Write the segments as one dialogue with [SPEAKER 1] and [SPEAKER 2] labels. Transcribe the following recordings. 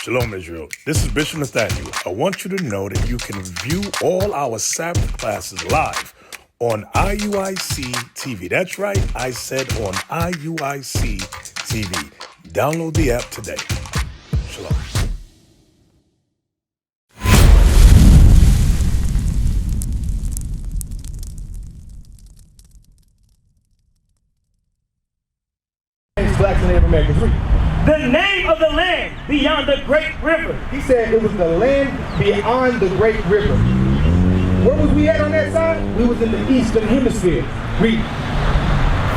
[SPEAKER 1] Shalom, Israel. This is Bishop Nathaniel. I want you to know that you can view all our Sabbath classes live on IUIC TV. That's right, I said on IUIC TV. Download the app today. Shalom.
[SPEAKER 2] Blacks and Native Americans. Read.
[SPEAKER 3] The name of the land beyond the great river.
[SPEAKER 2] He said it was the land beyond the great river. Where was we at on that side? We was in the eastern hemisphere. Read.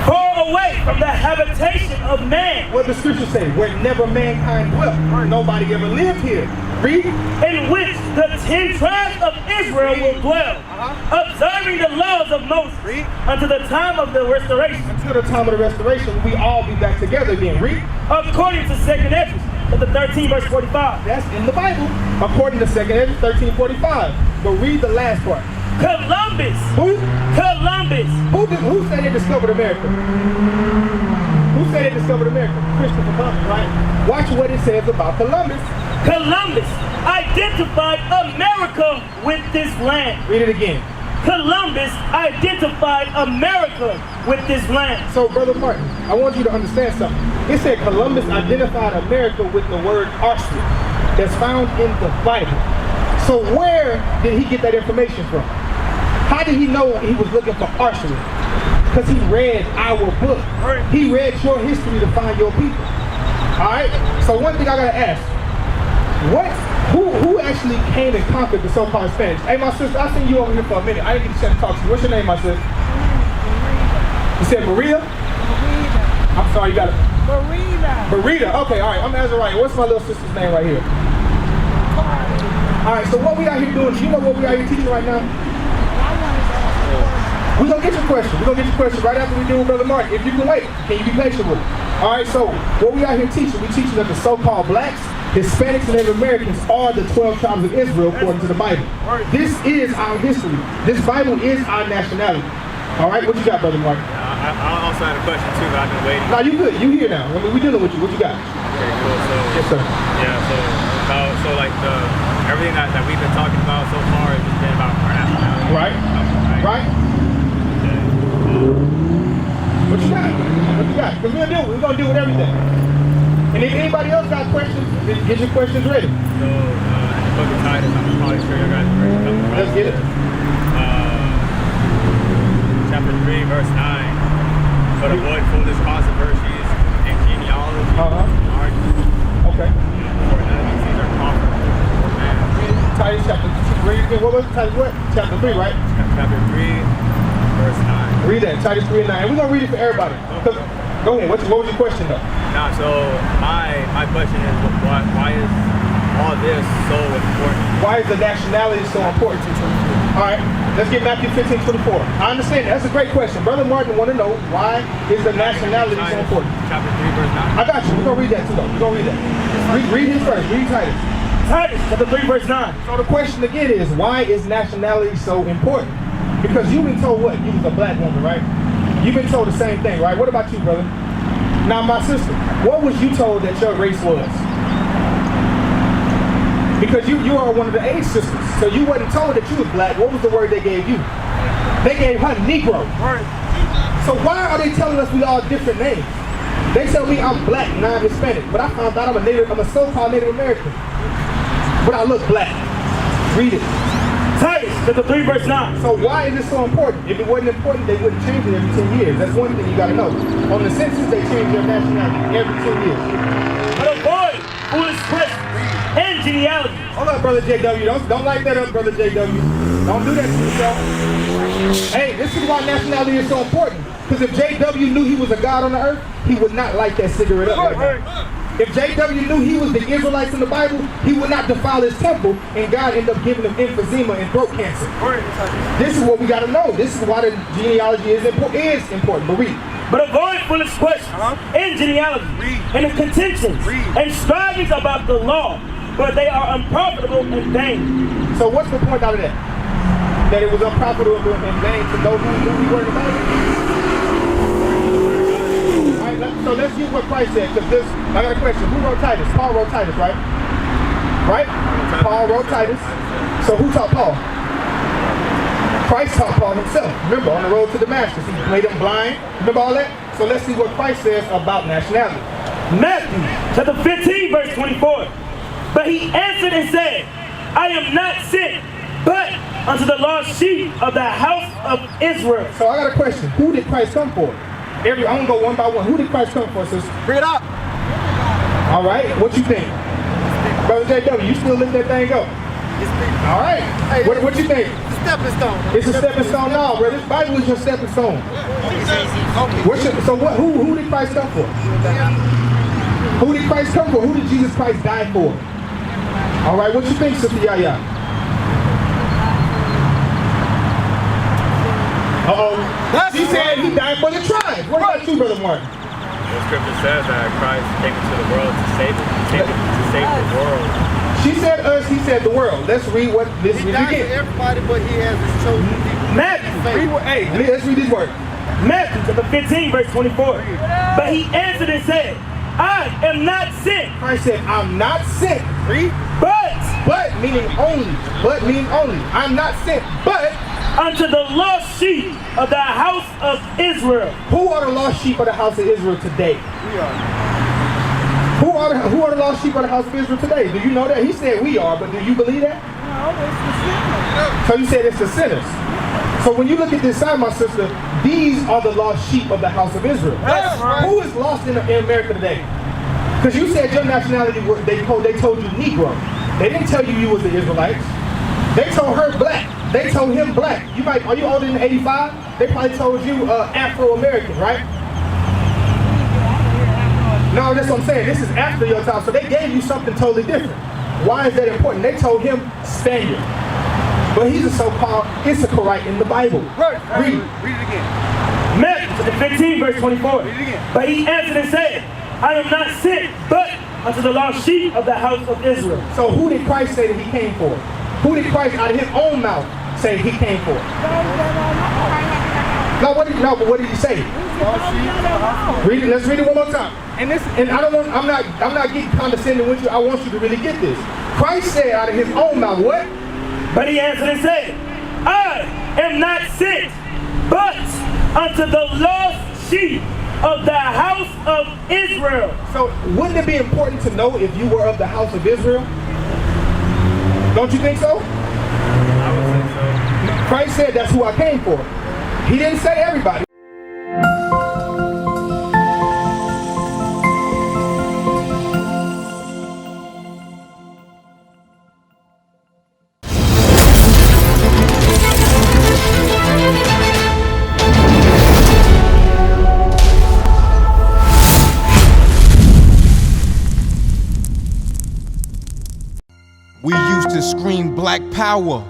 [SPEAKER 3] Far away from the habitation of man.
[SPEAKER 2] What the scripture say? Where never mankind dwelt. Nobody ever lived here. Read.
[SPEAKER 3] In which the 10 tribes of Israel will dwell, observing the laws of Moses.
[SPEAKER 2] Read.
[SPEAKER 3] Until the time of the restoration.
[SPEAKER 2] Until the time of the restoration, we all be back together again. Read.
[SPEAKER 3] According to 2nd Ezra, chapter 13, verse 45.
[SPEAKER 2] That's in the Bible. According to 2nd Ezra 13:45. But read the last part.
[SPEAKER 3] Columbus.
[SPEAKER 2] Who?
[SPEAKER 3] Columbus.
[SPEAKER 2] Who said they discovered America? Who said they discovered America? Christopher Columbus, right? Watch what it says about Columbus.
[SPEAKER 3] Columbus identified America with this land.
[SPEAKER 2] Read it again.
[SPEAKER 3] Columbus identified America with this land.
[SPEAKER 2] So, Brother Martin, I want you to understand something. It said Columbus identified America with the word arsenal that's found in the Bible. So where did he get that information from? How did he know he was looking for arsenal? Because he read our book. He read your history to find your people. Alright? So one thing I gotta ask. Who actually came and conquered the so-called Spanish? Hey, my sister, I seen you over here for a minute. I didn't get a chance to talk to you. What's your name, my sister? You said Maria?
[SPEAKER 4] Marita.
[SPEAKER 2] I'm sorry, you got it.
[SPEAKER 4] Marita.
[SPEAKER 2] Marita. Okay, all right. I'm Azariah. What's my little sister's name right here? All right, so what we out here doing, you know what we out here teaching right now? We're going to get your question. We're going to get your question right after we do with Brother Mark. If you can wait, can you be patient with it? All right, so what we out here teaching, we're teaching that the so-called blacks, Hispanics, and Native Americans are the 12 tribes of Israel according to the Bible. This is our history. This Bible is our nationality. All right, what you got, Brother Mark?
[SPEAKER 5] I also had a question too, but I've been waiting.
[SPEAKER 2] No, you good. You here now. I mean, we're dealing with you. What you got?
[SPEAKER 5] Okay, cool. So,
[SPEAKER 2] yes, sir.
[SPEAKER 5] Yeah, so like everything that we've been talking about so far has just been about our nationality.
[SPEAKER 2] Right. Right.
[SPEAKER 5] Okay.
[SPEAKER 2] What you got? What you got? Because we're going to deal with everything. And if anybody else got questions, get your questions ready.
[SPEAKER 5] So, in the book of Titus, I'm probably sure you guys are ready to talk about.
[SPEAKER 2] Let's get it.
[SPEAKER 5] Chapter 3, verse 9. But avoid foolish controversies and genealogy, arguments.
[SPEAKER 2] Okay.
[SPEAKER 5] For none of these are profitable for man.
[SPEAKER 2] Titus chapter 3. What was it? Titus what? Chapter 3, right?
[SPEAKER 5] Chapter 3, verse 9.
[SPEAKER 2] Read that. Titus 3 and 9. And we're going to read it for everybody. Go ahead. What was your question, though?
[SPEAKER 5] Now, so my question is, why is all this so important?
[SPEAKER 2] Why is the nationality so important? All right, let's get Matthew 15:24. I understand that. That's a great question. Brother Martin want to know, why is the nationality so important?
[SPEAKER 5] Chapter 3, verse 9.
[SPEAKER 2] I got you. We're going to read that too, though. We're going to read that. Read his first. Read Titus.
[SPEAKER 3] Titus, chapter 3, verse 9.
[SPEAKER 2] So the question again is, why is nationality so important? Because you've been told what? You was a black woman, right? You've been told the same thing, right? What about you, brother? Now, my sister, what was you told that your race was? Because you are one of the age sisters, so you wasn't told that you was black. What was the word they gave you? They gave her Negro. So why are they telling us we all different names? They tell me I'm black, non-Hispanic, but I found out I'm a so-called Native American. But I look black. Read it.
[SPEAKER 3] Titus, chapter 3, verse 9.
[SPEAKER 2] So why is it so important? If it wasn't important, they wouldn't change it every 10 years. That's one thing you gotta know. On the census, they change their nationality every 10 years.
[SPEAKER 3] But avoid foolish questions and genealogy.
[SPEAKER 2] Hold up, Brother JW. Don't light that up, Brother JW. Don't do that to yourself. Hey, this is why nationality is so important. Because if JW knew he was a God on the earth, he would not light that cigarette up right now. If JW knew he was the Israelites in the Bible, he would not defile his temple, and God ended up giving him emphysema and throat cancer. This is what we got to know. This is why the genealogy is important. But read.
[SPEAKER 3] But avoid foolish questions and genealogy and the contentions and strivings about the law, for they are unprofitable and vain.
[SPEAKER 2] So what's the point out of that? That it was unprofitable and vain to those who knew we were the Bible? So let's get what Christ said, because I got a question. Who wrote Titus? Paul wrote Titus, right? right? Paul wrote Titus. So who taught Paul? Christ taught Paul himself. Remember, on the road to Damascus, he made him blind. Remember all that? So let's see what Christ says about nationality.
[SPEAKER 3] Matthew chapter 15, verse 24. But he answered and said, I am not sent, but unto the lost sheep of the house of Israel.
[SPEAKER 2] So I got a question. Who did Christ come for? I'm gonna go one by one. Who did Christ come for, sister?
[SPEAKER 6] Bring it up.
[SPEAKER 2] All right, what you think? Brother JW, you still let that thing go? All right.
[SPEAKER 6] Hey,
[SPEAKER 2] What you think?
[SPEAKER 6] It's a stepping stone.
[SPEAKER 2] It's a stepping stone now, bro. This Bible is your stepping stone. Who did Christ come for? Who did Christ come for? Who did Jesus Christ die for? All right, what you think, Sister Yaya? She said he died for the tribes. What about you, Brother Martin?
[SPEAKER 5] The scripture says that Christ came into the world to save it, to save the world.
[SPEAKER 2] She said us, he said the world. Let's read what this is.
[SPEAKER 6] He died for everybody, but he has his chosen people.
[SPEAKER 2] Let's read these words.
[SPEAKER 3] Matthew chapter 15, verse 24. But he answered and said, I am not sent.
[SPEAKER 2] Christ said, I'm not sent. Read. But meaning only. But meaning only. I'm not sent, but
[SPEAKER 3] unto the lost sheep of the house of Israel.
[SPEAKER 2] Who are the lost sheep of the house of Israel today?
[SPEAKER 6] We are.
[SPEAKER 2] Who are the lost sheep of the house of Israel today? Do you know that? He said we are, but do you believe that?
[SPEAKER 4] No, it's the sinners.
[SPEAKER 2] So you said it's the sinners. So when you look at this side, my sister, these are the lost sheep of the house of Israel.
[SPEAKER 6] That's right.
[SPEAKER 2] Who is lost in America today? Because you said your nationality, they told you Negro. They didn't tell you was the Israelites. They told her black. They told him black. Are you older than 85? They probably told you Afro-American, right? No, that's what I'm saying. This is after your time. So they gave you something totally different. Why is that important? They told him Spaniard. But he's a so-called Issacharite in the Bible.
[SPEAKER 6] Right.
[SPEAKER 2] Read.
[SPEAKER 6] Read it again.
[SPEAKER 3] Matthew 15, verse 24.
[SPEAKER 6] Read it again.
[SPEAKER 3] But he answered and said, I am not sent, but unto the lost sheep of the house of Israel.
[SPEAKER 2] So who did Christ say that he came for? Who did Christ out of his own mouth say he came for? No, but what did he say? Read it. Let's read it one more time. And I'm not getting condescending with you. I want you to really get this. Christ said out of his own mouth, what?
[SPEAKER 3] But he answered and said, I am not sent, but unto the lost sheep of the house of Israel.
[SPEAKER 2] So wouldn't it be important to know if you were of the house of Israel? Don't you think so?
[SPEAKER 5] I would think so.
[SPEAKER 2] Christ said that's who I came for. He didn't say everybody.
[SPEAKER 7] We used to scream black power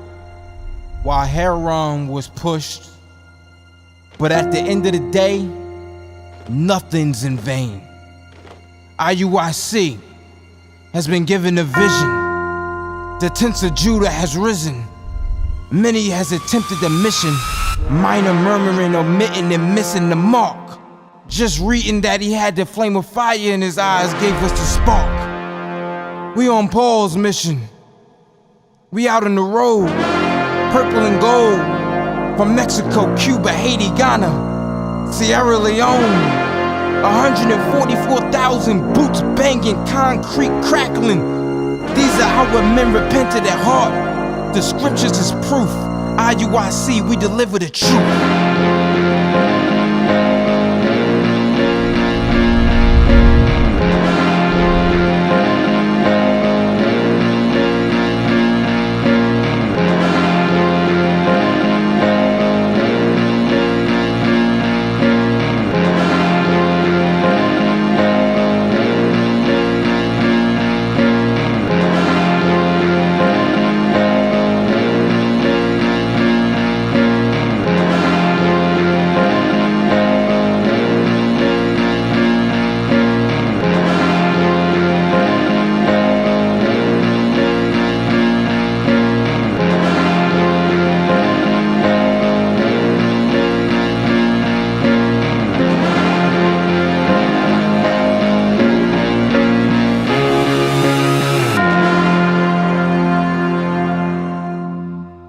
[SPEAKER 7] while heroin was pushed. But at the end of the day, nothing's in vain. IUIC has been given a vision. The tents of Judah has risen. Many has attempted the mission, minor murmuring, omitting, and missing the mark. Just reading that he had the flame of fire in his eyes gave us the spark. We on Paul's mission. We out on the road, purple and gold, from Mexico, Cuba, Haiti, Ghana, Sierra Leone. 144,000 boots banging, concrete crackling. These are how men repented at heart. The scriptures is proof. IUIC, we deliver the truth.